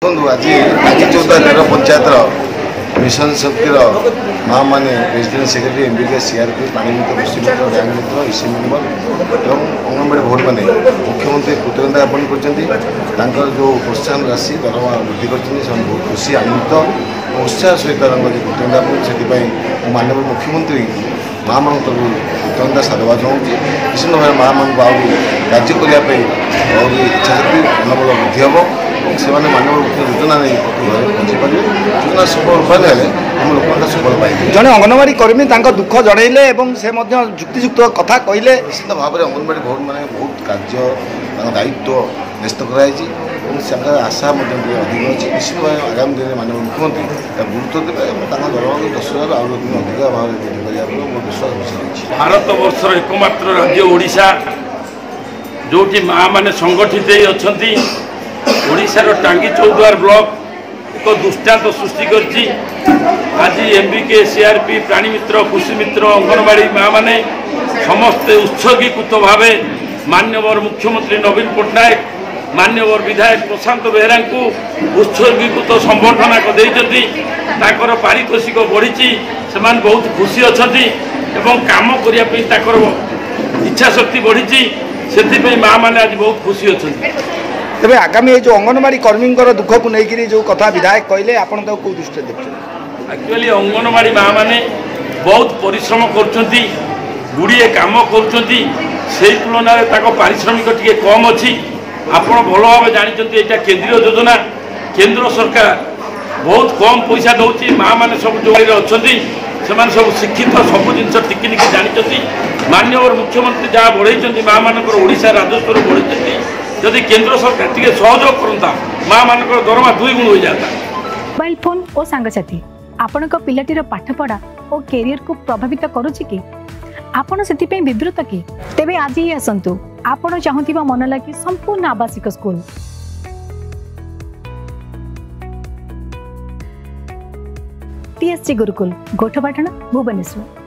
आज टांगी चौतारी पंचायत मिशन शक्तिर माँ मैंने प्रेसिडेंट सेक्रेटरी एमबीके सीआरपी पानी मित्र कृषि मित्र बैंक मित्र इसी मेम्बर और अंगनवाड़ी भोट मैंने मुख्यमंत्री कृतज्ञता ज्ञापन कर जो प्रोत्साहन राशि दरमा वृद्धि कर बहुत खुशी आनंदित और उत्साह सहित कृतज्ञता ज्ञापन से माननीय मुख्यमंत्री माँ मान कृतज्ञता साधुवाद जनाऊँगी निश्चित भाव माँ मान राज्य करने और इच्छाशक्ति मनोबल वृद्धि हम से मानव मुख्य योजना नहीं पहुँची पारे योजना सफल रूपायन हेले आम लोक सफल पाइबे। जड़े अंगनवाड़ी कर्मी दुख जड़े से जुक्तियुक्त कथा कहले निश्चित भाव में अंगनवाड़ी भवन मैंने बहुत कार्य दायित्व न्यस्त कराई आशा अधिक अच्छी निश्चित भाव आगामी दिन में माननीय मुख्यमंत्री गुरुत्व देवे और दरमा 10,000 आउ अधिक भाव में वृद्धि कर विश्वास अच्छी। भारत वर्षर एकमात्र राज्य ओडिशा जोटी माँ मैंने संगठित अच्छी ओडिशार टांगी चौद्वार ब्लॉक एक दृष्टांत सृष्टि करछि। आज एमबीके सीआरपी प्राणी मित्र कृषि मित्र अंगनवाड़ी माँ मैंने समस्ते उत्सर्गीकृत भाव मान्यवर मुख्यमंत्री नवीन पट्टनायक मान्यवर विधायक प्रशांत बेहरा को उत्सर्गीकृत संबर्धना कर पारितोषिक बढ़ी से बहुत खुशी अच्छा काम करने इच्छा शक्ति बढ़ी से माँ मैंने आज बहुत खुशी अच्छा। तेज आगामी जो अंगनवाड़ी कर्मी दुख को लेकर जो कथा विधायक कहले आपड़ तो कौ दृष्टि देखते एक्चुअली अंगनवाड़ी माँ मैंने बहुत परिश्रम कर गुड़िए कम कर तुलन में पारिश्रमिक टी कम अच्छी आपड़ भल भाव जानते यहाँ केंद्रीय योजना केंद्र सरकार बहुत कम पैसा दौर माँ मैंने सब जो अच्छा से सब शिक्षित सब जिन टिकिनिकी जानते माननीय मुख्यमंत्री जहाँ बढ़े माँ मानक ओडिशा राजस्व बढ़े जदि केंद्र सरकार टी सहयोग करता माँ मान दरमा 2 गुण हो जाता। मोबाइल फोन और सांगसाथी आपण पिलाटीर पाठपढ़ा और कैरियर को प्रभावित करुच्ची कि आपण से विवृत कि तेबे आज ही आसतु आपण चाहूबा मन लगी संपूर्ण आवासिक स्कूल TSG गुरुकुल गोठपाटण भुवनेश्वर।